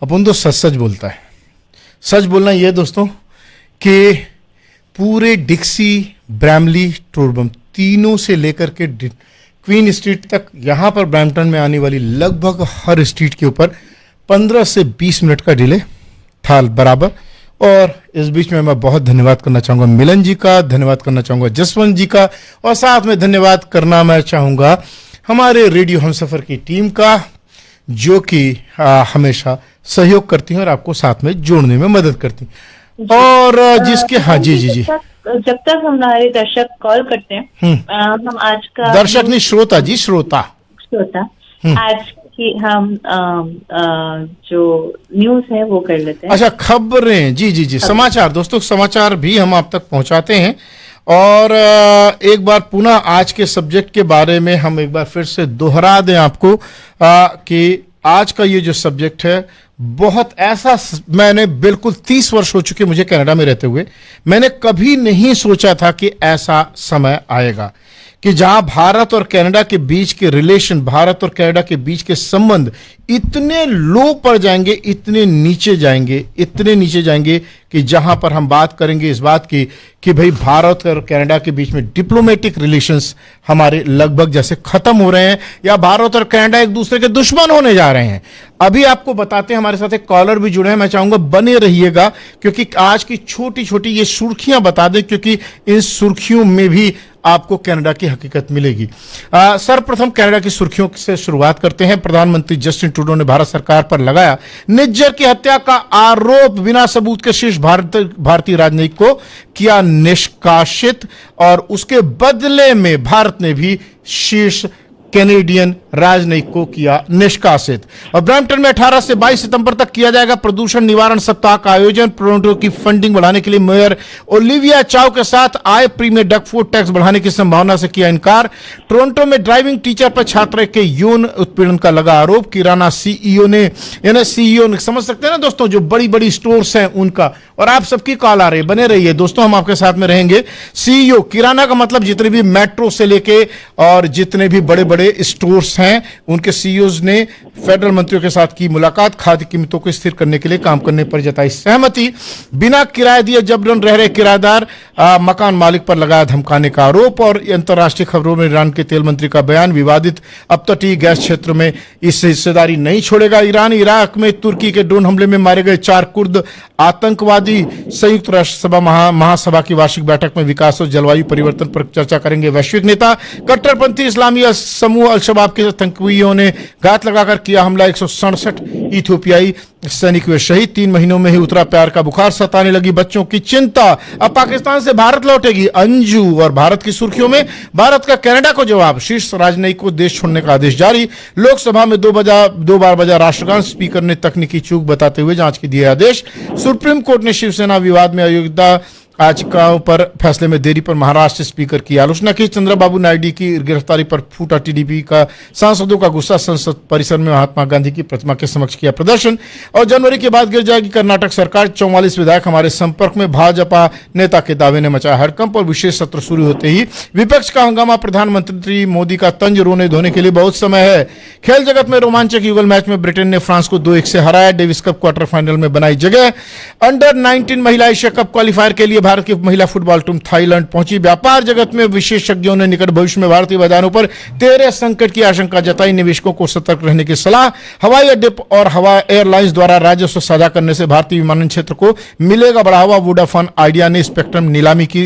अपन तो सच सच बोलता है। सच बोलना ये दोस्तों कि पूरे डिक्सी, ब्रैमली, टोरबम तीनों से लेकर के क्वीन स्ट्रीट तक यहाँ पर ब्रैम्पटन में आने वाली लगभग हर स्ट्रीट के ऊपर 15 से 20 मिनट का डिले था बराबर। और इस बीच में मैं बहुत धन्यवाद करना चाहूँगा मिलन जी का, धन्यवाद करना चाहूँगा जसवंत जी का, और साथ में धन्यवाद करना मैं चाहूँगा हमारे रेडियो हमसफ़र की टीम का, जो कि हमेशा सहयोग करती हैं और आपको साथ में जोड़ने में मदद करती हैं। और जिसके जी जब तक हमारे दर्शक कॉल करते हैं, हम आज का दर्शक नहीं, श्रोता जी, श्रोता आज की हम जो न्यूज है वो कर लेते हैं। अच्छा, खबरें, जी समाचार दोस्तों, समाचार भी हम आप तक पहुंचाते हैं। और एक बार पुनः आज के सब्जेक्ट के बारे में हम एक बार फिर से दोहरा दें आपको कि आज का ये जो सब्जेक्ट है बहुत ऐसा, मैंने बिल्कुल 30 वर्ष हो चुके मुझे कनाडा में रहते हुए, मैंने कभी नहीं सोचा था कि ऐसा समय आएगा कि जहां भारत और कनाडा के बीच के रिलेशन, भारत और कनाडा के बीच के संबंध इतने लो पर जाएंगे, इतने नीचे जाएंगे कि जहां पर हम बात करेंगे इस बात की कि भाई भारत और कनाडा के बीच में डिप्लोमेटिक रिलेशंस हमारे लगभग जैसे खत्म हो रहे हैं, या भारत और कनाडा एक दूसरे के दुश्मन होने जा रहे हैं। अभी आपको बताते हैं, हमारे साथ एक कॉलर भी जुड़े हैं, मैं चाहूंगा बने रहिएगा क्योंकि आज की छोटी छोटी ये सुर्खियां बता दें, क्योंकि इन सुर्खियों में भी आपको कनाडा की हकीकत मिलेगी। सर्वप्रथम कनाडा की सुर्खियों से शुरुआत करते हैं। प्रधानमंत्री जस्टिन ट्रूडो ने भारत सरकार पर लगाया निज्जर की हत्या का आरोप, बिना सबूत के शीर्ष भारतीय राजनयिक को किया निष्कासित, और उसके बदले में भारत ने भी शीर्ष कैनेडियन राजनयिक को किया निष्कासित। और ब्रैम्पटन में 18 से 22 सितंबर तक किया जाएगा प्रदूषण निवारण सप्ताह का आयोजन। टोरंटो की फंडिंग बढ़ाने के लिए मेयर ओलिविया चाउ के साथ आय प्रीमियर डकफोर्ड टैक्स बढ़ाने की संभावना से किया इनकार। टोरंटो में ड्राइविंग टीचर पर छात्र के यौन उत्पीड़न का लगा आरोप। किराना सीईओ ने, यानी सीईओ ने, समझ सकते हैं ना दोस्तों, जो बड़ी बड़ी स्टोर्स हैं उनका, और आप सबकी कॉल आ रही है, बने रहिए दोस्तों, हम आपके साथ में रहेंगे। सीईओ किराना का मतलब जितने भी मेट्रो से लेके और जितने भी बड़े बड़े स्टोर्स हैं उनके सीईओज ने फेडरल मंत्रियों के साथ की मुलाकात। खाद्य कीमतों को स्थिर करने के लिए काम करने पर जताई सहमति। बिना किराया दिए जबरन रह रहे किराएदार, मकान मालिक पर लगाया धमकाने का आरोप। और अंतर्राष्ट्रीय खबरों में ईरान के तेल मंत्री का बयान, विवादित अपतटीय गैस क्षेत्र में इससे हिस्सेदारी नहीं छोड़ेगा ईरान। इराक में तुर्की के ड्रोन हमले में मारे गए 4 कुर्द आतंकवादी। संयुक्त राष्ट्र सभा महासभा की वार्षिक बैठक में विकास और जलवायु परिवर्तन पर चर्चा करेंगे वैश्विक नेता। कट्टरपंथी इस्लामी समूह अल-शबाब के आतंकवादियों ने घात लगाकर किया हमला, 167 इथियोपियाई सैनिक हुए शहीद। 3 महीनों में ही उतरा प्यार का बुखार, सताने लगी बच्चों की चिंता। अब पाकिस्तान से भारत लौटेगी अंजू। और भारत की सुर्खियों में भारत का कनाडा को जवाब, शीर्ष राजनयिक को देश छोड़ने का आदेश जारी। लोकसभा में 2 बार बजा राष्ट्रगान, स्पीकर ने तकनीकी चूक बताते हुए जांच की दिए आदेश। सुप्रीम कोर्ट ने शिवसेना विवाद में अयोध्या याचिकाओं पर फैसले में देरी पर महाराष्ट्र स्पीकर की आलोचना की। चंद्रबाबू नायडू की गिरफ्तारी पर फूटा टीडीपी का सांसदों का गुस्सा, संसद परिसर में महात्मा गांधी की प्रतिमा के समक्ष किया प्रदर्शन। और जनवरी के बाद गिर जाएगी कर्नाटक सरकार, 44 विधायक हमारे संपर्क में, भाजपा नेता के दावे ने मचाया हड़कंप। और विशेष सत्र शुरू होते ही विपक्ष का हंगामा, प्रधानमंत्री मोदी का तंज, रोने धोने के लिए बहुत समय है। खेल जगत में रोमांचक युगल मैच में ब्रिटेन ने फ्रांस को 2-1 से हराया, डेविस कप क्वार्टर फाइनल में बनाई जगह। अंडर 19 महिला एशिया कप क्वालिफायर के लिए भारत की महिला फुटबॉल टीम थाईलैंड पहुंची। व्यापार जगत में विशेषज्ञों ने निकट भविष्य में भारतीय बाजारों पर तेरे संकट की आशंका जताई, निवेशकों को सतर्क रहने की सलाह। हवाई अड्डे और हवाई एयरलाइंस द्वारा राजस्व साझा करने से भारतीय विमानन क्षेत्र को मिलेगा बढ़ावा। वोडाफोन आइडिया ने स्पेक्ट्रम नीलामी की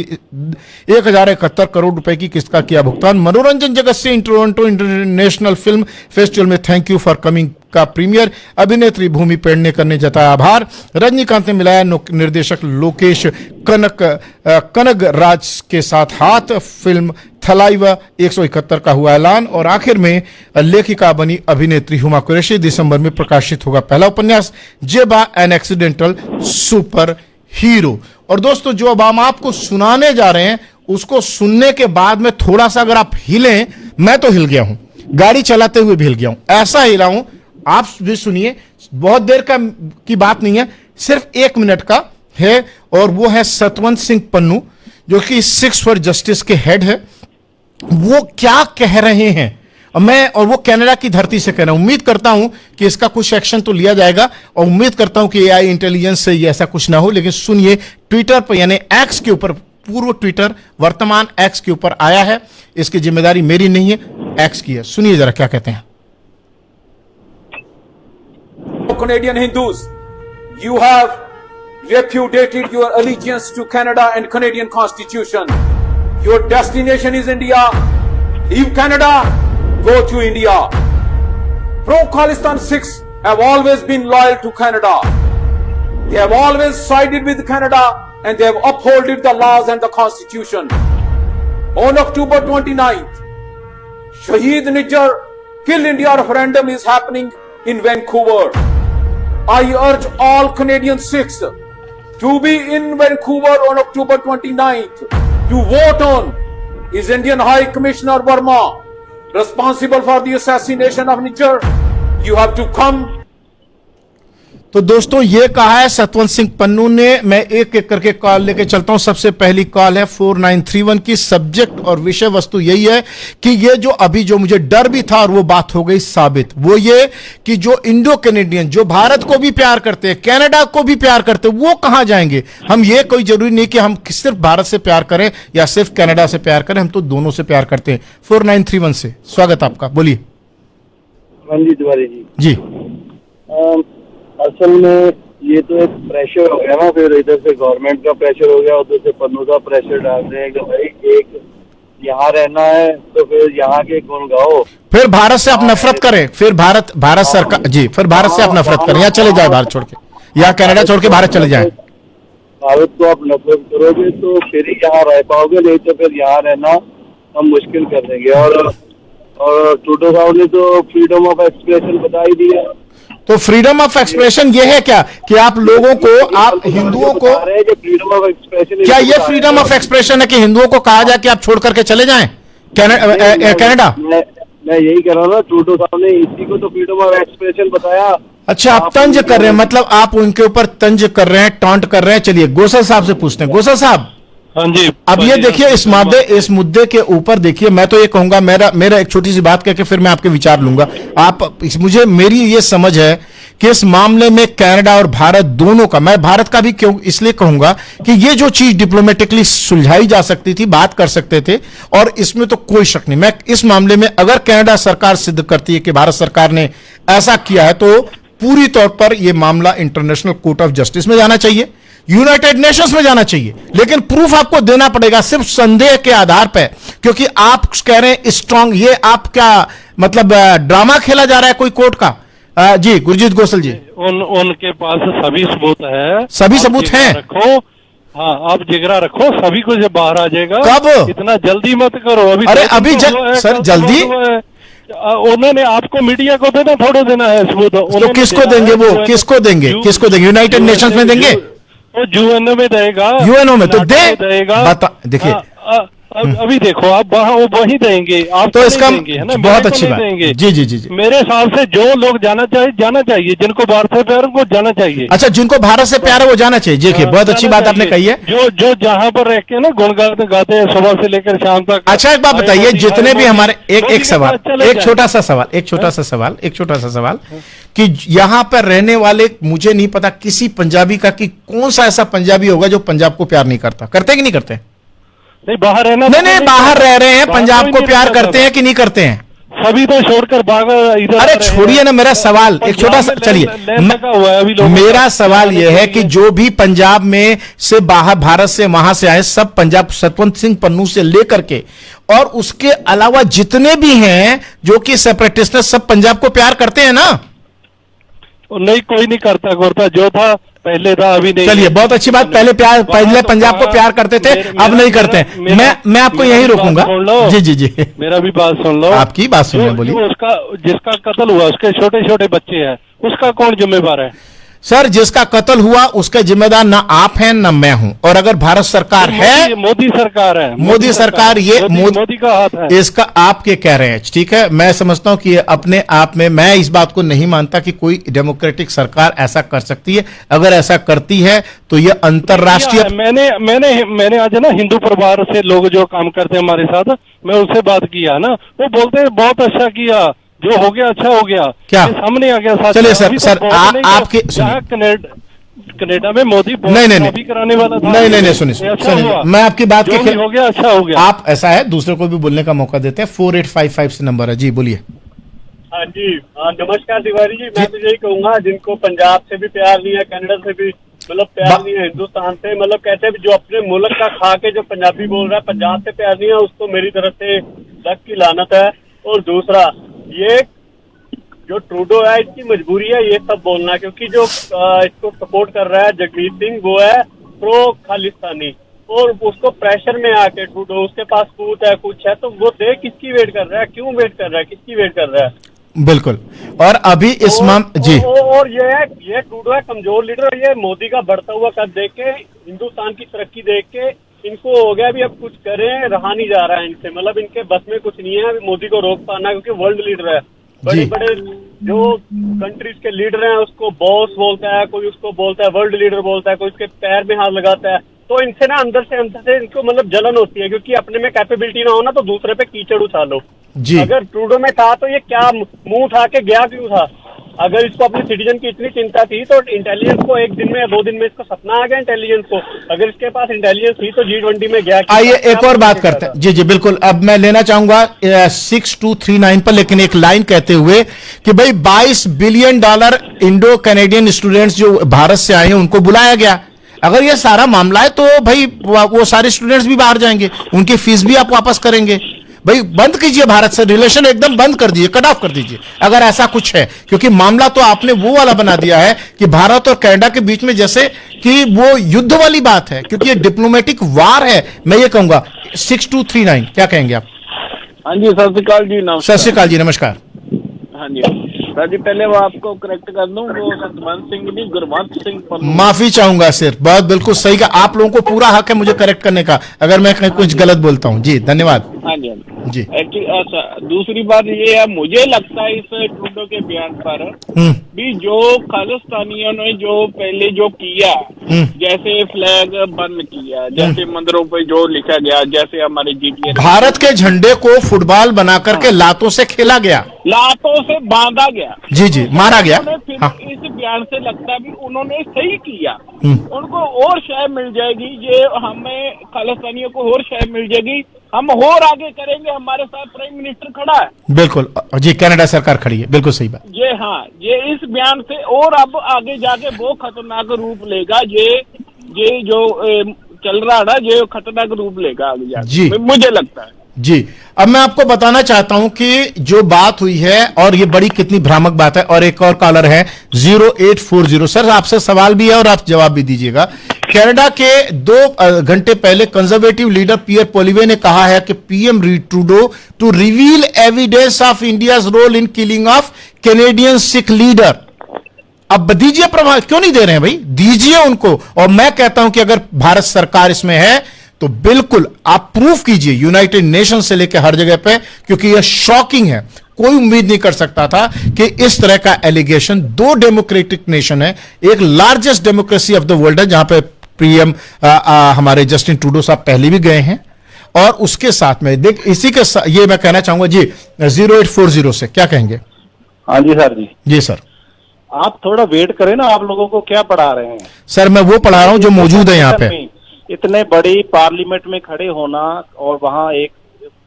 1071 करोड़ रुपए की किस्त का किया भुगतान। मनोरंजन जगत से टोरंटो इंटरनेशनल फिल्म फेस्टिवल में थैंक यू फॉर कमिंग का प्रीमियर, अभिनेत्री भूमि पेडनेकर ने जताया आभार। रजनीकांत ने मिलाया निर्देशक लोकेश कनगराज के साथ हाथ। फिल्म थलाइवा 171 का हुआ ऐलान। और आखिर में लेखिका बनी अभिनेत्री हुमा कुरैशी, दिसंबर में प्रकाशित होगा पहला उपन्यास जेबा एन एक्सीडेंटल सुपर हीरो। और दोस्तों, जो अब हम आपको सुनाने जा रहे हैं उसको सुनने के बाद में थोड़ा सा अगर आप हिलें, मैं तो हिल गया हूं, गाड़ी चलाते हुए भी हिल गया हूं, ऐसा हिला हूं, आप भी सुनिए। बहुत देर की बात नहीं है, सिर्फ 1 मिनट का है। और वो है सतवंत सिंह पन्नू, जो कि 6 फॉर जस्टिस के हेड है। वो क्या कह रहे हैं और वो कनाडा की धरती से कह रहा हूं। उम्मीद करता हूं कि इसका कुछ एक्शन तो लिया जाएगा और उम्मीद करता हूं कि एआई इंटेलिजेंस से ये ऐसा कुछ ना हो। लेकिन सुनिए, ट्विटर पर यानी एक्स के ऊपर, पूर्व ट्विटर वर्तमान एक्स के ऊपर आया है, इसकी जिम्मेदारी मेरी नहीं है, एक्स की है। सुनिए जरा क्या कहते हैं। Canadian Hindus, you have repudiated your allegiance to Canada and Canadian Constitution. Your destination is India. Leave Canada, go to India. Pro-Khalistan Sikhs have always been loyal to Canada. They have always sided with Canada and they have upheld the laws and the Constitution. On October 29th, Shaheed Nijjar Kill India referendum is happening in Vancouver. I urge all Canadian Sikhs to be in Vancouver on October 29th to vote on is Indian High Commissioner Verma responsible for the assassination of Nijjar. You have to come. तो दोस्तों ये कहा है सतवंत सिंह पन्नू ने। मैं एक एक करके कॉल लेके चलता हूं। सबसे पहली कॉल है 4931 की। सब्जेक्ट और विषय वस्तु यही है कि ये जो अभी जो मुझे डर भी था और वो बात हो गई साबित, वो ये कि जो इंडो कैनेडियन जो भारत को भी प्यार करते हैं, कनाडा को भी प्यार करते हैं, वो कहां जाएंगे। हम ये कोई जरूरी नहीं कि हम सिर्फ भारत से प्यार करें या सिर्फ कनाडा से प्यार करें, हम तो दोनों से प्यार करते हैं। 4931 से स्वागत आपका, बोलिए। मनजीत तिवारी जी। जी असल में ये तो एक प्रेशर हो गया ना, फिर इधर से गवर्नमेंट का प्रेशर हो गया, उधर से पन्नू का प्रेशर डाल रहे हैं कि भाई एक यहाँ रहना है तो फिर यहाँ के गुण गाओ, फिर भारत से आप नफरत करें, फिर भारत सरकार जी, फिर भारत से आप नफरत करें या चले जाए भारत छोड़ के, या कनाडा छोड़ के भारत चले जाएं। भारत को आप नफरत करोगे तो फिर ही यहाँ रह पाओगे, नहीं तो फिर यहाँ रहना हम मुश्किल कर देंगे। और ट्रूडो साहब ने तो फ्रीडम ऑफ एक्सप्रेशन बता ही दिया। तो फ्रीडम ऑफ एक्सप्रेशन ये है क्या कि आप लोगों को, आप हिंदुओं को, फ्रीडम ऑफ एक्सप्रेशन, क्या ये फ्रीडम ऑफ एक्सप्रेशन है कि हिंदुओं को कहा जाए कि आप छोड़ करके चले जाएं कनाडा? मैं यही कह रहा हूँ ना, ट्रूडो साहब ने इसी को तो फ्रीडम ऑफ एक्सप्रेशन बताया। अच्छा, आप तंज कर रहे हैं, मतलब आप उनके ऊपर तंज कर रहे हैं, टॉन्ट कर रहे हैं। चलिए गोसल साहब से पूछते हैं। गोसल साहब, हाँ जी। अब ये देखिए इस मुद्दे के ऊपर देखिए, मैं तो ये कहूंगा, मेरा एक छोटी सी बात कह के फिर मैं आपके विचार लूंगा। मेरी ये समझ है कि इस मामले में कनाडा और भारत दोनों का, मैं भारत का भी क्यों इसलिए कहूंगा कि ये जो चीज डिप्लोमेटिकली सुलझाई जा सकती थी, बात कर सकते थे, और इसमें तो कोई शक नहीं। मैं इस मामले में अगर कनाडा सरकार सिद्ध करती है कि भारत सरकार ने ऐसा किया है, तो पूरी तौर पर यह मामला इंटरनेशनल कोर्ट ऑफ जस्टिस में जाना चाहिए, यूनाइटेड नेशंस में जाना चाहिए। लेकिन प्रूफ आपको देना पड़ेगा, सिर्फ संदेह के आधार पर, क्योंकि आप कह रहे हैं स्ट्रांग, ये आप क्या मतलब ड्रामा खेला जा रहा है कोई कोर्ट का? जी गुरजीत गोसल जी। उनके पास सभी सबूत है, सभी सबूत हैं। रखो, हाँ आप जिगरा रखो, सभी कुछ बाहर आ जाएगा। कब? इतना जल्दी मत करो। अभी अरे अभी सर जल्दी उन्होंने आपको, मीडिया को देना, थोड़ा देना है सबूत। तो किसको देंगे वो, किसको देंगे, किसको देंगे? यूनाइटेड नेशंस में देंगे? तो यूएनओ में देगा, यूएनओ में तो देगा। बता देखिए, अभी देखो आप वही देंगे आप, तो इसका देंगे, है ना? बहुत अच्छी बात। देंगे। जी जी जी जी। मेरे हिसाब से जो लोग जाना चाहिए, जिनको भारत से प्यार है उनको जाना चाहिए। अच्छा, जिनको भारत से प्यार है वो जाना चाहिए। देखिए बहुत अच्छी बात आपने कही है। जो जहां पर रह के ना गुणगान गाते हैं सुबह से लेकर शाम तक। अच्छा एक बात बताइए, जितने भी हमारे एक सवाल, एक छोटा सा सवाल कि यहाँ पर रहने वाले, मुझे नहीं पता किसी पंजाबी का कि कौन सा ऐसा पंजाबी होगा जो पंजाब को प्यार नहीं करता। करते कि नहीं करते? नहीं, बाहर रहना, नहीं बाहर रह रहे हैं, पंजाब को प्यार करते हैं कि नहीं करते हैं? सभी तो छोड़कर भाग इधर। अरे छोड़िए ना, मेरा सवाल एक छोटा सा, चलिए मेरा सवाल यह है कि जो भी पंजाब में से बाहर, भारत से वहां से आए, सब पंजाब, सतवंत सिंह पन्नू से लेकर के और उसके अलावा जितने भी हैं जो कि सेपरेटिस्ट, सब पंजाब को प्यार करते हैं ना? नहीं, कोई नहीं करता। जो था पहले था, अभी नहीं। चलिए बहुत अच्छी बात, पहले पंजाब को प्यार करते थे, अब नहीं करते हैं। मैं आपको यहीं रोकूंगा। जी जी जी, मेरा भी बात सुन लो। आपकी बात सुन लो, बोलिए। उसका जिसका कत्ल हुआ, उसके छोटे छोटे बच्चे हैं, उसका कौन जिम्मेवार है? सर जिसका कत्ल हुआ उसका जिम्मेदार ना आप हैं ना मैं हूं, और अगर भारत सरकार है, मोदी सरकार है, मोदी सरकार, ये मोदी का हाथ है इसका, आपके कह रहे हैं, ठीक है। मैं समझता हूं कि ये अपने आप में, मैं इस बात को नहीं मानता कि कोई डेमोक्रेटिक सरकार ऐसा कर सकती है। अगर ऐसा करती है तो ये अंतरराष्ट्रीय, मैंने आज ना हिंदू परिवार से लोग जो काम करते हैं हमारे साथ, मैं उससे बात किया ना, वो बोलते हैं बहुत अच्छा किया, जो हो गया अच्छा हो गया, क्या सामने आ गया। चलिए सर आपके कनाडा में मोदी नहीं कराने वाला था, नहीं सुनिए, मैं आपकी बात के हो गया अच्छा हो गया। आप, ऐसा है, दूसरे को भी बोलने का मौका देते हैं। 4855 से नंबर है जी, बोलिए। हाँ जी, नमस्कार तिवारी जी। मैं तो यही कहूंगा, जिनको पंजाब से भी प्यार नहीं है, कनाडा से भी मतलब प्यार नहीं है, हिंदुस्तान से मतलब कहते हैं जो अपने मुल्क का खा के जो पंजाबी बोल रहा है, पंजाब से प्यार नहीं है, उसको मेरी तरफ से लक की लानत है। और दूसरा, ये जो ट्रूडो है इसकी मजबूरी है ये सब बोलना, क्योंकि जो इसको सपोर्ट कर रहा है जगमीत सिंह, वो है प्रो खालिस्तानी, और उसको प्रेशर में आके ट्रूडो, उसके पास कूद है, कुछ है, तो वो देख किसकी वेट कर रहा है, क्यों वेट कर रहा है, किसकी वेट कर रहा है। बिल्कुल। और अभी इस जी, और ये ट्रूडो है कमजोर लीडर, और ये मोदी का बढ़ता हुआ कद देख के, हिंदुस्तान की तरक्की देख के इनको हो गया भी अब कुछ करें, रहा नहीं जा रहा है इनसे, मतलब इनके बस में कुछ नहीं है अभी मोदी को रोक पाना, क्योंकि वर्ल्ड लीडर है। बड़े बड़े जो कंट्रीज के लीडर हैं उसको बॉस बोलता है, कोई उसको बोलता है वर्ल्ड लीडर बोलता है, कोई उसके पैर में हाथ लगाता है। तो इनसे ना अंदर से इनको मतलब जलन होती है, क्योंकि अपने में कैपेबिलिटी ना हो ना तो दूसरे पे कीचड़ उछा लो जी। अगर ट्रूडो में था तो ये क्या मुंह उठा के गया क्यों था? अगर इसको अपने सिटीजन की इतनी चिंता थी तो इंटेलिजेंस को 1 दिन में या 2 दिन में इसको सपना आ गया इंटेलिजेंस को, अगर इसके पास इंटेलिजेंस थी तो G20 में गया। आइए एक और बात करते हैं जी बिल्कुल। अब मैं लेना चाहूंगा 6239 पर, लेकिन एक लाइन कहते हुए कि भाई $22 बिलियन इंडो कैनेडियन स्टूडेंट्स जो भारत से आए हैं उनको बुलाया गया। अगर ये सारा मामला है तो भाई वो सारे स्टूडेंट्स भी बाहर जाएंगे, उनकी फीस भी आप वापस करेंगे। भाई बंद कीजिए, भारत से रिलेशन एकदम बंद कर दीजिए, कट ऑफ कर दीजिए अगर ऐसा कुछ है, क्योंकि मामला तो आपने वो वाला बना दिया है कि भारत और कनाडा के बीच में जैसे कि वो युद्ध वाली बात है, क्योंकि ये डिप्लोमेटिक वार है। मैं ये कहूंगा 6239 क्या कहेंगे आप? हाँ जी, सत श्री अकाल जी। सत श्री अकाल जी, नमस्कार। हाँ जी सर जी, पहले वो आपको करेक्ट कर दूं, वो सतवंत सिंह नहीं गुरवंत सिंह। माफी चाहूंगा सर, बहुत बिल्कुल सही का, आप लोगों को पूरा हक है मुझे करेक्ट करने का अगर मैं कहीं कुछ गलत बोलता हूँ जी। धन्यवाद। हाँ जी जी। अच्छा, दूसरी बात ये है, मुझे लगता है इस ट्रूडो के बयान पर भी जो खालिस्तानियों ने जो पहले जो किया, जैसे फ्लैग बंद किया, जैसे मंदिरों पे जो लिखा गया, जैसे हमारे जीटीए भारत के झंडे को फुटबॉल बना करके लातों से खेला गया, लातों से बांधा गया, जी मारा गया। फिर हाँ। इस बयान से लगता है भी उन्होंने सही किया, उनको और शय मिल जाएगी, ये हमें खालिस्तानियों को और शय मिल जाएगी, हम और आगे करेंगे, हमारे साथ प्राइम मिनिस्टर खड़ा है। बिल्कुल जी, कनाडा सरकार खड़ी है, बिल्कुल सही बात। ये हाँ, ये इस बयान से और अब आगे जाके वो खतरनाक रूप लेगा, ये जो चल रहा है ना, ये खतरनाक रूप लेगा आगे जाके जी, मुझे लगता है जी। अब मैं आपको बताना चाहता हूं कि जो बात हुई है और ये बड़ी कितनी भ्रामक बात है। और एक और कॉलर है 0840। सर आपसे सवाल भी है और आप जवाब भी दीजिएगा। कनाडा के 2 घंटे पहले कंजर्वेटिव लीडर पियर पोलिवे ने कहा है कि PM Trudeau to reveal evidence of India's role in killing of Canadian Sikh leader. अब दीजिए प्रमाण, क्यों नहीं दे रहे हैं भाई, दीजिए उनको। और मैं कहता हूं कि अगर भारत सरकार इसमें है तो बिल्कुल आप प्रूफ कीजिए यूनाइटेड नेशन से लेकर हर जगह पे, क्योंकि यह शॉकिंग है। कोई उम्मीद नहीं कर सकता था कि इस तरह का एलिगेशन, 2 डेमोक्रेटिक नेशन है, एक largest democracy of the world है जहां पे पीएम हमारे जस्टिन ट्रूडो साहब पहले भी गए हैं, और उसके साथ में देख इसी के ये मैं कहना चाहूंगा जी 0840 से क्या कहेंगे? हाँ जी सर जी सर, आप थोड़ा वेट करें ना, आप लोगों को क्या पढ़ा रहे हैं? सर मैं वो पढ़ा रहा हूं जो मौजूद है यहाँ पे। इतने बड़ी पार्लियामेंट में खड़े होना और वहाँ एक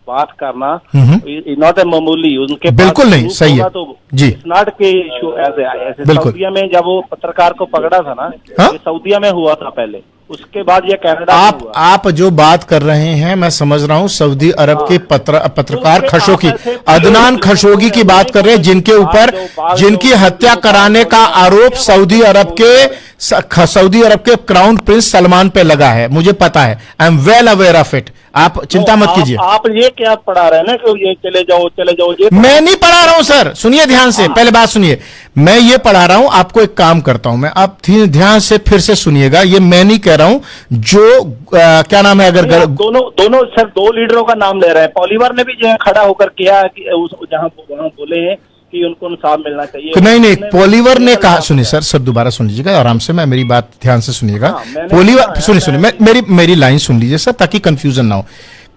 बात करना नॉट ए मामूली, उनके बिल्कुल नहीं सही है तो जी, नॉट के इशू ऐसे सऊदीया में जब वो पत्रकार को पकड़ा था ना, ये सऊदीया में हुआ था पहले, उसके बाद ये कनाडा में हुआ। आप जो बात कर रहे हैं मैं समझ रहा हूं, सऊदी अरब के पत्रकार खशोगी, अदनान खशोगी की बात कर रहे हैं, जिनके ऊपर जिनकी हत्या कराने का आरोप सऊदी अरब के क्राउन प्रिंस सलमान पे लगा है, मुझे पता है, I am well aware of it. आप चिंता मत कीजिए। आप ये क्या पढ़ा रहे हैं ना कि ये चले जाओ ये मैं नहीं पढ़ा रहा हूं सर, सुनिए ध्यान से, पहले बात सुनिए। मैं ये पढ़ा रहा हूं, आपको एक काम करता हूं मैं, आप ध्यान से फिर से सुनिएगा, ये मैं नहीं कह रहा हूं, जो क्या नाम है, अगर दोनों सर 2 लीडरों का नाम ले रहे हैं। पॉलीवर ने भी जो है खड़ा होकर किया कि जहां वहां बोले हैं कि उनको इंसाफ मिलना चाहिए। नहीं, पॉलीवर ने कहा, सुनिए सर दोबारा सुन लीजिएगा आराम से, मैं मेरी बात ध्यान से सुनिएगा। पॉलीवर सुनिए मेरी लाइन सुन लीजिए सर, ताकि कंफ्यूजन ना हो।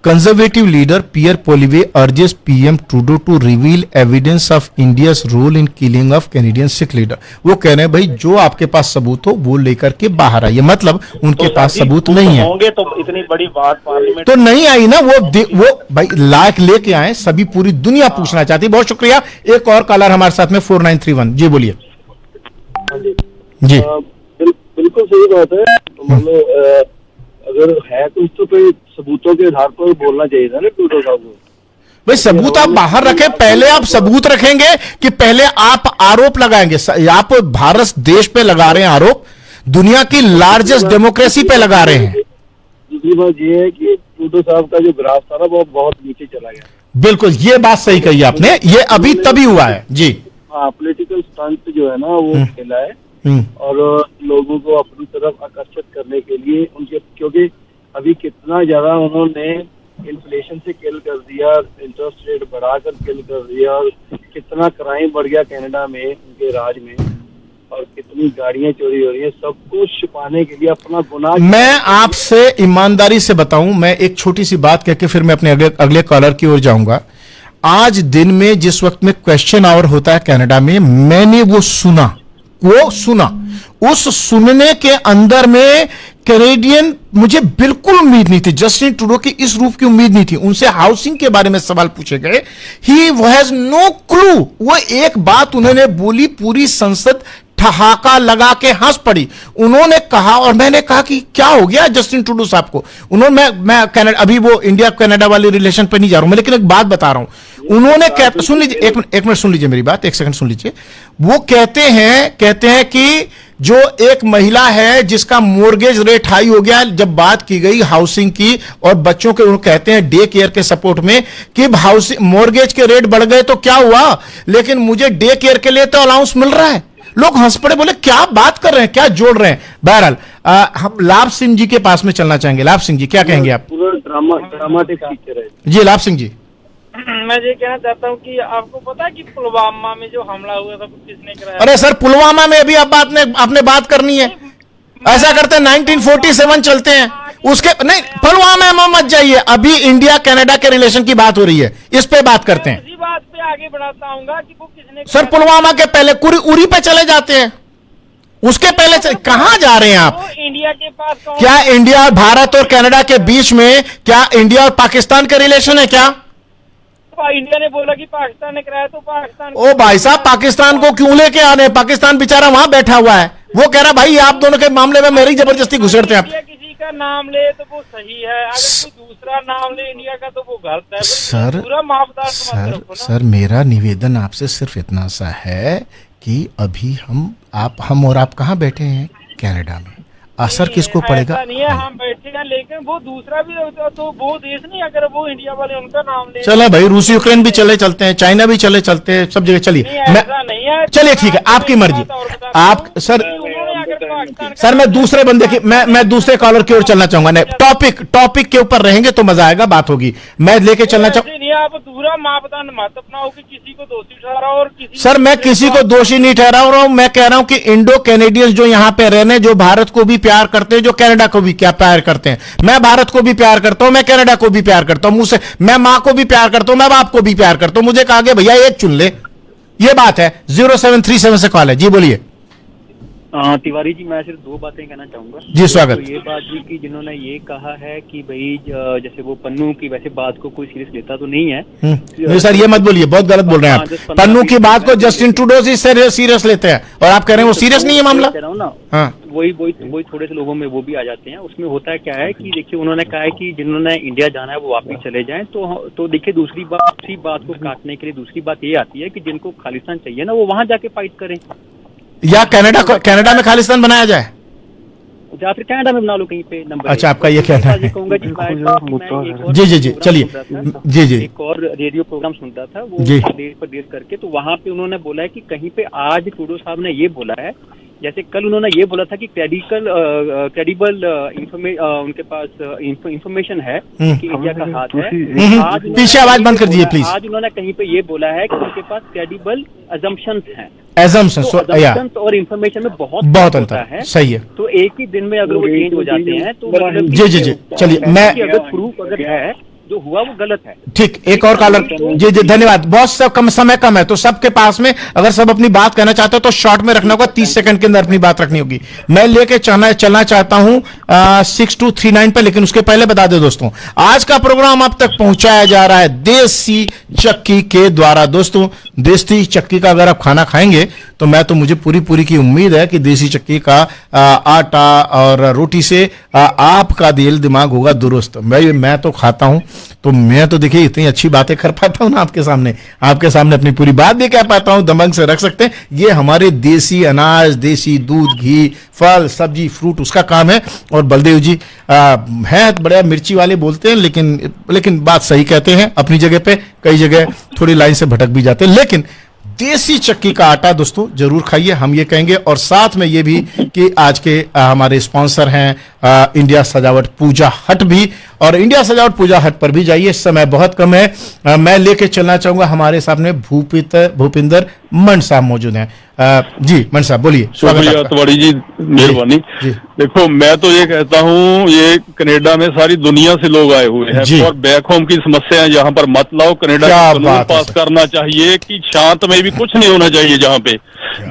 Conservative leader Pierre Poilievre urges PM Trudeau to reveal evidence of India's role in killing of Canadian Sikh leader. वो कह रहे हैं भाई जो आपके पास सबूत हो वो लेकर के बाहर आइए, मतलब उनके पास सबूत नहीं है होंगे तो इतनी बड़ी बात पार्लियामेंट तो नहीं आई ना, वो भाई लाख लेके आए, सभी पूरी दुनिया पूछना चाहती है। बहुत शुक्रिया। एक और कॉलर हमारे साथ में 4931, जी बोलिए। जी बिल्कुल सही बात है, मतलब अगर है कुछ तो फिर सबूतों के आधार पर बोलना चाहिए था ना ट्रूडो साहब को। भाई सबूत आप बाहर रखें, पहले आप सबूत रखेंगे कि पहले आप आरोप लगाएंगे? आप भारत देश पे लगा रहे हैं आरोप, दुनिया की लार्जेस्ट डेमोक्रेसी पे लगा रहे हैं। दूसरी बात यह है कि ट्रूडो साहब का जो ग्राफ था ना वो बहुत नीचे चला गया। बिल्कुल, ये बात सही कही आपने, ये अभी तभी हुआ है जी। हाँ, पॉलिटिकल स्टंट जो है ना वो खेला है और लोगों को अपनी तरफ आकर्षित करने के लिए उनके, क्योंकि अभी कितना ज्यादा उन्होंने इन्फ्लेशन से किल कर दिया, इंटरेस्ट रेट बढ़ाकर किल कर दिया, और कितना क्राइम बढ़ गया कनाडा में उनके राज में, और कितनी गाड़ियां चोरी हो रही है, सब कुछ छुपाने के लिए अपना गुनाह। मैं आपसे ईमानदारी से बताऊं, मैं एक छोटी सी बात कहकर फिर मैं अपने अगले कॉलर की ओर जाऊंगा। आज दिन में जिस वक्त में क्वेश्चन आवर होता है कनाडा में, मैंने वो सुना, उस सुनने के अंदर में कैनेडियन, मुझे बिल्कुल उम्मीद नहीं थी, जस्टिन ट्रूडो की इस रूप की उम्मीद नहीं थी। उनसे हाउसिंग के बारे में सवाल पूछे गए, ही हैज नो क्लू। वो एक बात उन्होंने बोली, पूरी संसद ठहाका लगा के हंस पड़ी। उन्होंने कहा, और मैंने कहा कि क्या हो गया जस्टिन ट्रूडो साहब को। उन्होंने, मैं कनाडा, अभी वो इंडिया कनाडा वाले रिलेशन पे नहीं जा रहा हूं मैं, लेकिन एक बात बता रहा हूं। उन्होंने सुन लीजिए, एक मिनट सुन लीजिए मेरी बात, एक सेकंड सुन लीजिए। वो कहते हैं कि जो एक महिला है जिसका मोर्गेज रेट हाई हो गया, जब बात की गई हाउसिंग की और बच्चों के, कहते हैं डे केयर के सपोर्ट में कि हाउसिंग मोर्गेज के रेट बढ़ गए तो क्या हुआ, लेकिन मुझे डे केयर के लिए तो अलाउंस मिल रहा है। लोग हंस पड़े, बोले क्या बात कर रहे हैं, क्या जोड़ रहे हैं। बहरहाल हम लाभ सिंह जी के पास में चलना चाहेंगे। लाभ सिंह जी, क्या कहेंगे आप? पूरा ड्रामाटिक पिक्चर है जी लाभ सिंह जी। मैं ये कहना चाहता हूँ कि आपको पता है कि पुलवामा में जो हमला हुआ था किसने कराया? अरे सर, पुलवामा में अभी आपने बात करनी है? ऐसा करते हैं 1947 चलते हैं, उसके नहीं, पुलवामा में मत जाइए, अभी इंडिया कनाडा के रिलेशन की बात हो रही है, इस पे बात करते हैं। इसी बात पे आगे बढ़ाता हूँ कि वो किसने सर पुलवामा के पहले उरी पे चले जाते हैं, उसके पहले कहां जा रहे हैं आप? इंडिया के पास क्या इंडिया, भारत और कनाडा के बीच में क्या इंडिया और पाकिस्तान के रिलेशन है क्या? इंडिया ने बोला कि पाकिस्तान ने कराया, तो पाकिस्तान, ओ भाई साहब, पाकिस्तान को क्यों लेके आ रहे हैं? पाकिस्तान बेचारा वहां बैठा हुआ है, वो कह रहा भाई आप दोनों के मामले में मेरी जबरदस्ती घुसेड़ते हैं आप। किसी का नाम ले तो वो सही है, अगर कोई दूसरा नाम ले इंडिया का तो वो गलत है। सर पूरा मापदंड सर मेरा निवेदन आपसे सिर्फ इतना सा है कि अभी हम और आप कहाँ बैठे हैं? कनाडा में। असर किसको पड़ेगा? ऐसा नहीं है, हम बैठे हैं, लेकिन वो दूसरा भी तो वो देश नहीं, अगर वो इंडिया वाले उनका नाम ले। चलो भाई, रूस यूक्रेन भी चलते हैं, चाइना भी चलते हैं, सब जगह चलिए। चलिए ठीक है, आपकी मर्जी। आप सर मैं दूसरे बंदे की, मैं दूसरे कॉलर की ओर चलना चाहूंगा। नहीं, टॉपिक के ऊपर रहेंगे तो मजा आएगा, बात होगी। मैं लेके चलना चाहूंगा, आप दूसरा मापदंड मत अपनाओ कि किसी को दोषी ठहराओ और किसी। सर मैं किसी को दोषी नहीं ठहरा रहा हूं, मैं कह रहा हूं कि इंडो कैनेडियंस जो यहां पे रहने, जो भारत को भी प्यार करते हैं, जो कनाडा को भी क्या प्यार करते हैं, मैं भारत को भी प्यार करता हूं, मैं कनाडा को भी प्यार करता हूं, मुझसे मैं मां को भी प्यार करता हूं, मैं बाप को भी प्यार करता हूं, मुझे कहा गया भैया एक चुन ले, ये बात है। 0737 से कॉल है, जी बोलिए। तिवारी जी, मैं सिर्फ 2 बातें कहना चाहूंगा। जी स्वागत। तो ये बात जी कि जिन्होंने ये कहा है कि भाई जैसे वो पन्नू की वैसे बात को कोई सीरियस लेता तो नहीं है। नहीं सर, ये मत बोलिए, बहुत गलत बोल रहे हैं आप। पन्नू की बात को जस्टिन ट्रूडो जी सीरियस लेते हैं और आप कह रहे हैं वो सीरियस नहीं है मामला। कह रहा हूँ ना, हाँ, वही थोड़े से लोगों में वो भी आ जाते हैं। उसमें होता है क्या है कि देखिए, उन्होंने कहा है कि जिन्होंने इंडिया जाना है वो वापिस चले जाएं। तो देखिए, दूसरी बात को काटने के लिए दूसरी बात ये आती है कि जिनको खालिस्तान चाहिए ना, वो वहां जाके फाइट करें, या कनाडा में खालिस्तान बनाया जाए। या फिर कनाडा में बना लो कहीं पे नंबर। अच्छा, आपका ये कहना है? कहूंगा जी चलिए जी एक और रेडियो प्रोग्राम सुनता था वो देश पर देश करके, तो वहाँ पे उन्होंने बोला है कि कहीं पे आज ट्रूडो साहब ने ये बोला है, जैसे कल उन्होंने ये बोला था कि क्रेडिबल उनके पास इंफॉर्मेशन है कि इंडिया का हाथ है। आज पीछे आवाज बंद कर दीजिए प्लीज। आज उन्होंने कहीं पे ये बोला है कि उनके पास क्रेडिबल अजम्पशंस हैं। assumptions और इंफॉर्मेशन में बहुत अंतर है। सही है। तो एक ही दिन में अगर वो चेंज हो जाते हैं तो मतलब जी चलिए, मैं अगर प्रूफ अगर है जो हुआ वो गलत है। ठीक, एक और कॉलर। जी धन्यवाद। बहुत सब समय कम है, तो सबके पास में अगर सब अपनी बात कहना चाहते हो तो शॉर्ट में रखना होगा, 30 सेकंड के अंदर अपनी बात रखनी होगी। मैं लेके चलना चाहता हूं 6239 पे, लेकिन उसके पहले बता दे दोस्तों, आज का प्रोग्राम आप तक पहुंचाया जा रहा है देसी चक्की के द्वारा। दोस्तों, देसी चक्की का अगर आप खाना खाएंगे तो मुझे पूरी की उम्मीद है कि देसी चक्की का आटा और रोटी से आपका दिल दिमाग होगा दुरुस्त। मैं तो खाता हूं, तो मैं तो देखिए इतनी अच्छी बातें कर पाता हूं ना आपके सामने अपनी पूरी बात भी कह पाता हूं, दमंग से रख सकते हैं। ये हमारे देसी अनाज, देसी दूध, घी, फल, सब्जी, फ्रूट, उसका काम है। और बलदेव जी है बड़े मिर्ची वाले बोलते हैं, लेकिन बात सही कहते हैं अपनी जगह पे, कई जगह थोड़ी लाइन से भटक भी जाते हैं। लेकिन देसी चक्की का आटा दोस्तों जरूर खाइए, हम ये कहेंगे। और साथ में ये भी कि आज के हमारे स्पॉन्सर हैं इंडिया सजावट पूजा हट भी, और इंडिया सजावट पूजा हट पर भी जाइए, समय बहुत कम है। मैं लेके चलना चाहूंगा हमारे सामने भूपिंदर मंड साहब मौजूद हैं। जी मंड साहब बोलिए। शुक्रिया तिवारी जी, मेहरबानी। देखो, मैं तो ये कहता हूँ, ये कनाडा में सारी दुनिया से लोग आए हुए हैं और बैक होम की समस्या यहाँ पर मत लाओ। कनाडा कानून पास करना चाहिए कि शांत में भी कुछ नहीं होना चाहिए। जहाँ पे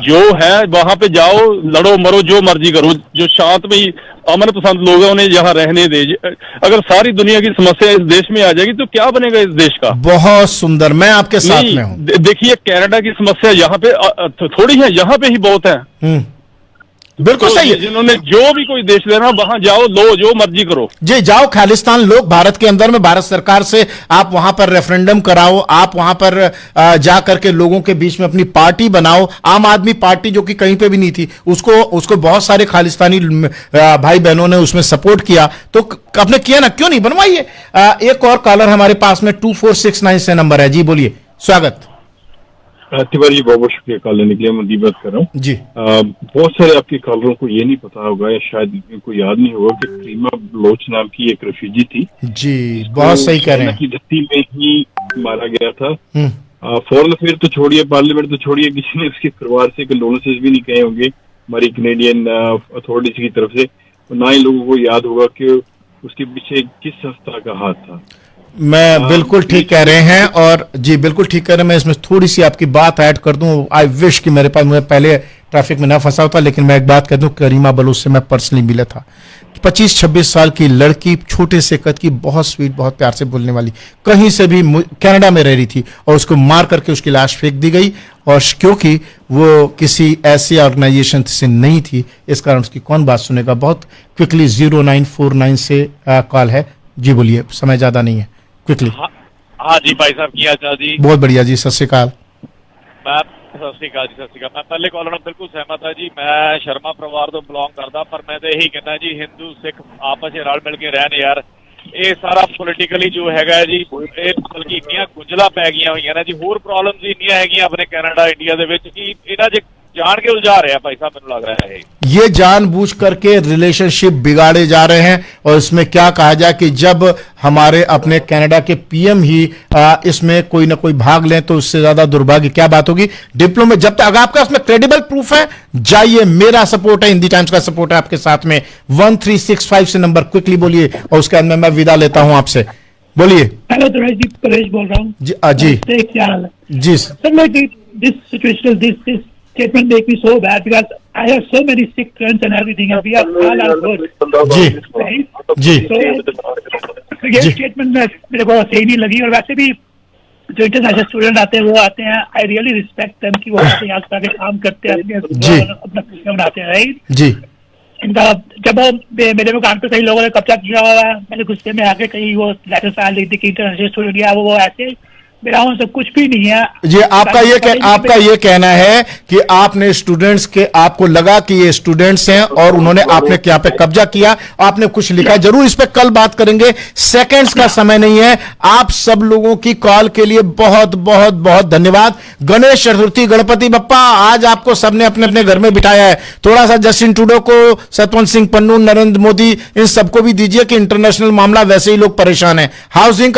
जो है वहां पे जाओ, लड़ो मरो, जो मर्जी करो, जो शांत में ही अमन पसंद लोग हैं उन्हें यहाँ रहने दे। अगर सारी दुनिया की समस्या इस देश में आ जाएगी तो क्या बनेगा इस देश का? बहुत सुंदर, मैं आपके साथ में हूँ। देखिए, कनाडा की समस्या यहाँ पे थोड़ी है, यहाँ पे ही बहुत है। बिल्कुल तो सही है। जिन्होंने जो भी कोई देश लेना, वहां जाओ, लो, जो मर्जी करो। जी जाओ, खालिस्तान लोग भारत के अंदर में, भारत सरकार से आप वहां पर रेफरेंडम कराओ, आप वहां पर जा करके लोगों के बीच में अपनी पार्टी बनाओ। आम आदमी पार्टी जो कि कहीं पे भी नहीं थी, उसको बहुत सारे खालिस्तानी भाई बहनों ने उसमें सपोर्ट किया, तो आपने किया ना, क्यों नहीं बनवाइए। एक और कॉलर हमारे पास में 2469 से नंबर है। जी बोलिए, स्वागत। तिवारी जी, बहुत बहुत शुक्रिया कॉल लेने के लिए। मैं दीपक कर रहा हूँ जी। बहुत सारे आपके कॉलरों को ये नहीं पता होगा या शायद इनको याद नहीं होगा कि करीमा बलोच नाम की एक रेफ्यूजी थी। जी बहुत सही कह रहे हैं। की धरती में ही मारा गया था। फॉरेन अफेयर तो छोड़िए, पार्लियामेंट तो छोड़िए, किसी ने उसके परिवार से कंडोलेंसेस भी नहीं कहे होंगे हमारी कैनेडियन अथॉरिटीज की तरफ से। ना ही लोगों को याद होगा कि उसके पीछे किस संस्था का हाथ था। मैं बिल्कुल ठीक कह रहे हैं, और जी बिल्कुल ठीक कह रहे हैं। मैं इसमें थोड़ी सी आपकी बात ऐड कर दूं। आई विश कि मुझे पहले ट्रैफिक में ना फंसा होता, लेकिन मैं एक बात कह दूं, करीमा बलोच से मैं पर्सनली मिला था। 25-26 साल की लड़की, छोटे से कद की, बहुत स्वीट, बहुत प्यार से बोलने वाली, कहीं से भी कनाडा में रह रही थी, और उसको मार करके उसकी लाश फेंक दी गई। और क्योंकि वो किसी ऐसी ऑर्गेनाइजेशन से नहीं थी, इस कारण उसकी कौन बात सुनेगा। बहुत क्विकली 0949 से कॉल है। जी बोलिए, समय ज्यादा नहीं है, क्विकली। हाँ जी भाई साहब, की हाल चाल जी? बहुत बढ़िया जी, सत श्री अकाल। सत श्री अकाल जी, सत श्री अकाल। मैं पहले कॉलर ਨਾਲ बिल्कुल सहमत है जी। मैं शर्मा परिवार ਤੋਂ ਬਿਲੋਂਗ ਕਰਦਾ, ਪਰ ਮੈਂ ਤਾਂ ਇਹੀ ਕਹਿੰਦਾ ਜੀ, ਹਿੰਦੂ ਸਿੱਖ ਆਪਸ ਵਿੱਚ ਰਲ ਮਿਲ ਕੇ ਰਹਿਣ ਯਾਰ। ਇਹ ਸਾਰਾ ਪੋਲੀਟੀਕਲੀ ਜੋ ਹੈਗਾ ਜੀ, ਇਹ ਬਲਕਿ ਇੰਨੀਆਂ ਗੁੰਝਲਾਂ ਪੈ ਗਈਆਂ ਹੋਈਆਂ ਨੇ ਜੀ, ਹੋਰ ਪ੍ਰੋਬਲਮਸ ਇੰਨੀਆਂ ਹੈਗੀਆਂ ਆਪਣੇ ਕੈਨੇਡਾ ਇੰਡੀਆ ਦੇ ਵਿੱਚ ਕਿ ਇਹਨਾਂ 'ਚ जान के उलझा रहे हैं भाई साहब, मेरे लग रहा है ये जानबूझ करके रिलेशनशिप बिगाड़े जा रहे हैं। और इसमें क्या कहा जाए कि जब हमारे अपने कनाडा के पीएम ही इसमें कोई ना कोई भाग लें तो उससे ज्यादा दुर्भाग्य क्या बात होगी। डिप्लोमेट, जब तक अगर आपका उसमें क्रेडिबल प्रूफ है, जाइए, मेरा सपोर्ट है, हिंदी टाइम्स का सपोर्ट है आपके साथ में। 1365 से नंबर क्विकली बोलिए, और उसके अंदर मैं विदा लेता हूं आपसे। बोलिए। हेलो परेश बोल रहा हूँ जी क्या हाल है जी सर। मैं this situation, this statement make me so bad because I have so many sick friends and everything, and we are all are good. जी जी। So ये स्टेटमेंट मेरे को सही नहीं लगी। और वैसे भी जो इंटरनेशनल स्टूडेंट आते हैं वो आते हैं, आई रियली रिस्पेक्ट देम कि वो आते हैं, यहाँ आके काम करते हैं, अपना फ्यूचर बनाते हैं, राइट जी। इनका जब मेरे मकान पे कई लोगों ने कब्जा किया हुआ है, मैंने गुस्से में आके कहीं वो लेटर फाइल लिख दी कि इंटरनेशनल स्टूडेंट या वो ऐसे मेरा उनसे कुछ भी नहीं है जी। आपका ये कहना है कि आपने स्टूडेंट्स के, आपको लगा कि ये स्टूडेंट्स हैं और उन्होंने आपने क्या पे कब्जा किया, आपने कुछ लिखा। जरूर इस पे कल बात करेंगे, सेकंड्स का समय नहीं है। आप सब लोगों की कॉल के लिए बहुत बहुत बहुत धन्यवाद। गणेश चतुर्थी, गणपति बप्पा, आज आपको सबने अपने अपने घर में बिठाया है। थोड़ा सा जस्टिन ट्रूडो को, सतवंत सिंह पन्नू, नरेंद्र मोदी, इन सबको भी दीजिए कि इंटरनेशनल मामला, वैसे ही लोग परेशान हैं। हाउसिंग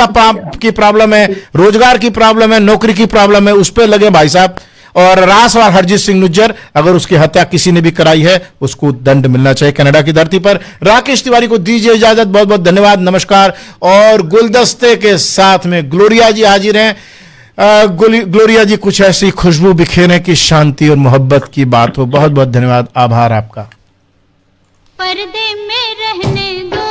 की प्रॉब्लम है, रोजगार की प्रॉब्लम है, नौकरी की प्रॉब्लम है, उस पर लगे भाई साहब। और रासवार हरजीत सिंह निज्जर, अगर उसकी हत्या किसी ने भी कराई है उसको दंड मिलना चाहिए कनाडा की धरती पर। राकेश तिवारी को दीजिए इजाजत, बहुत बहुत धन्यवाद, नमस्कार। और गुलदस्ते के साथ में ग्लोरिया जी हाजिर हैं। ग्लोरिया जी, कुछ ऐसी खुशबू बिखेरे की शांति और मोहब्बत की बात हो। बहुत बहुत धन्यवाद, आभार आपका। पर्दे में रहने दो,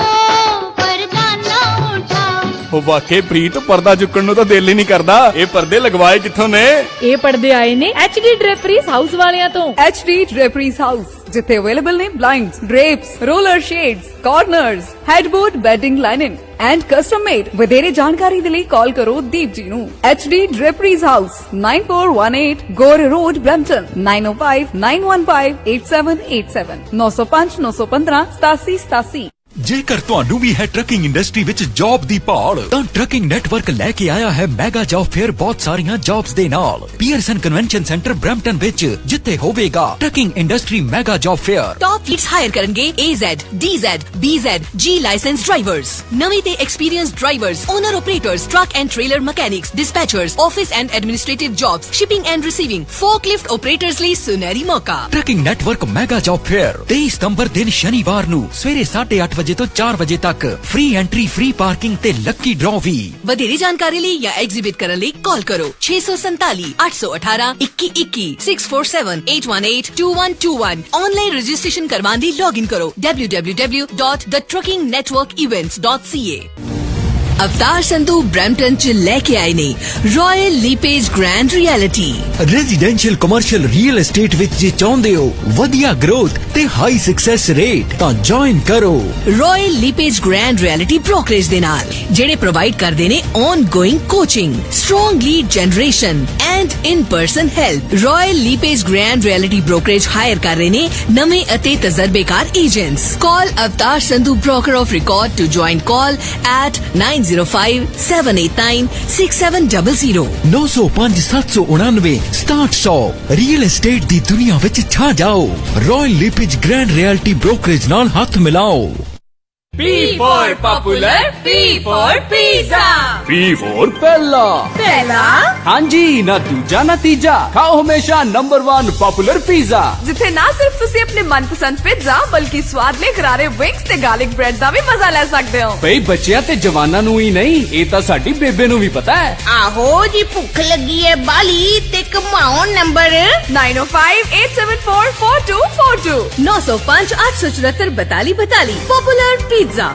पर्दा ना उठाओ। ਉਹ ਵਾਕੇ ਪ੍ਰੀਤ ਪਰਦਾ ਚੁੱਕਣ ਨੂੰ ਤਾਂ ਦਿਲ ਹੀ ਨਹੀਂ ਕਰਦਾ। ਇਹ ਪਰਦੇ ਲਗਵਾਏ ਕਿੱਥੋਂ ਨੇ? ਇਹ ਪਰਦੇ ਆਏ ਨੇ HD ਡ੍ਰੇਪਰੀਜ਼ ਹਾਊਸ ਵਾਲਿਆਂ ਤੋਂ। HD ਡ੍ਰੇਪਰੀਜ਼ ਹਾਊਸ, ਜਿੱਥੇ ਅਵੇਲੇਬਲ ਨੇ blinds, drapes, roller shades, corners, headboard, bedding lining and custom made. ਵਧੇਰੇ ਜਾਣਕਾਰੀ ਦੇ ਲਈ ਕਾਲ ਕਰੋ ਦੀਪ ਜੀ ਨੂੰ। HD draperies house, 9418 Gore road, Brampton, 9059158787, 905 915 8787। ਜੇਕਰ ਤੁਹਾਨੂੰ ਵੀ ਹੈ ਟਰੱਕਿੰਗ ਇੰਡਸਟਰੀ ਵਿੱਚ ਜੌਬ ਦੀ ਭਾਲ, ਤਾਂ ਟਰੱਕਿੰਗ ਨੈਟਵਰਕ ਲੈ ਕੇ ਆਇਆ ਹੈ ਮੈਗਾ ਜੌਬ ਫੇਅਰ ਬਹੁਤ ਸਾਰੀਆਂ ਜੌਬਸ ਦੇ ਨਾਲ। ਪੀਅਰਸਨ ਕਨਵੈਨਸ਼ਨ ਸੈਂਟਰ ਬ੍ਰੈਂਪਟਨ ਵਿੱਚ, ਜਿੱਥੇ ਹੋਵੇਗਾ trucking industry mega job fair. Top fleets hire ਕਰਨਗੇ AZ, DZ, BZ, G licence drivers, ਨਵੇਂ ਤੇ experience drivers, owner operators, truck and trailer mechanics, dispatchers, office and administrative jobs, shipping and receiving, forklift operators ਲਈ ਸੁਨਹਿਰੀ ਮੌਕਾ। Trucking network mega job fair 23 ਸਤੰਬਰ ਦਿਨ ਸ਼ਨੀਵਾਰ ਨੂੰ ਸਵੇਰੇ 8:30 ਵਜੇ ਤੋਂ 4 ਵਜੇ ਤੱਕ। ਫ੍ਰੀ ਐਂਟਰੀ, ਫ੍ਰੀ ਪਾਰਕਿੰਗ ਤੇ ਲੱਕੀ ਡਰਾਅ ਵੀ। ਵਧੇਰੇ ਜਾਣਕਾਰੀ ਲਈ ਜਾਂ ਐਗਜ਼ਿਬਿਟ ਕਰਨ ਲਈ ਕਾਲ ਕਰੋ 647 818 2121 647 818 2121। ਆਨਲਾਈਨ ਰਜਿਸਟ੍ਰੇਸ਼ਨ ਕਰਵਾਉਣ ਲਈ ਲੌਗਇਨ ਕਰੋ www.thetruckingnetworkevents.ca। ਅਵਤਾਰ ਸੰਧੂ ਬ੍ਰੈਂਪਟਨ ਚ ਲੈ ਕੇ ਆਏ ਨੇ Royal LePage Grand Realty. Residential commercial real estate ਵਿੱਚ ਜੇ ਚਾਹੁੰਦੇ ਹੋ ਵਧੀਆ ਗਰੋਥ ਤੇ ਹਾਈ ਸਕਸੈਸ ਰੇਟ, ਤਾਂ ਜੁਆਇਨ ਕਰੋ Royal LePage Grand Realty brokerage ਦੇ ਨਾਲ, ਜਿਹੜੇ ਪ੍ਰੋਵਾਈਡ ਕਰਦੇ ਨੇ ongoing coaching, strong lead generation and in person help. Royal LePage Grand Realty brokerage hire ਕਰ ਰਹੇ ਨੇ ਨਵੇਂ ਅਤੇ ਤਜਰਬੇਕਾਰ agents. Call Avtar Sandhu broker of record to join call at 9057896700 905 799 6700। Real estate ਦੀ ਦੁਨੀਆ ਵਿੱਚ ਛਾ ਜਾਓ। Royal LePage Grand Realty brokerage ਨਾਲ ਹੱਥ ਮਿਲਾਓ। P for popular, P for pizza, P for ਪਹਿਲਾ। ਪਹਿਲਾ? ਹਾਂਜੀ, ਨਾ ਦੂਜਾ ਨਾ ਤੀਜਾ, ਖਾਓ ਹਮੇਸ਼ਾ ਨੰਬਰ 1 ਪਪੂਲਰ ਪੀਜ਼ਾ, ਜਿੱਥੇ ਨਾ ਸਿਰਫ ਤੁਸੀਂ ਆਪਣੇ ਮਨਪਸੰਦ ਪਿਜ਼ਾ, ਬਲਕਿ ਸਵਾਦਲੇ ਗਰਾਰੇ ਵਿੰਗਸ ਤੇ ਗਾਰਲਿਕ ਬ੍ਰੈਡ ਦਾ ਵੀ ਮਜ਼ਾ ਲੈ ਸਕਦੇ ਹੋ। ਬਈ ਬੱਚਿਆਂ ਤੇ ਜਵਾਨਾਂ ਨੂੰ ਹੀ ਨਹੀਂ, ਇਹ ਤਾਂ ਸਾਡੀ ਬੇਬੇ ਨੂੰ ਵੀ ਪਤਾ ਹੈ। ਆਹੋ ਜੀ, ਭੁੱਖ ਲੱਗੀ ਹੈ ਬਾਲੀ ਤੇ ਕਮਾਓ ਨੰਬਰ 905-874-4242 905 874 4242। Poplar pizza.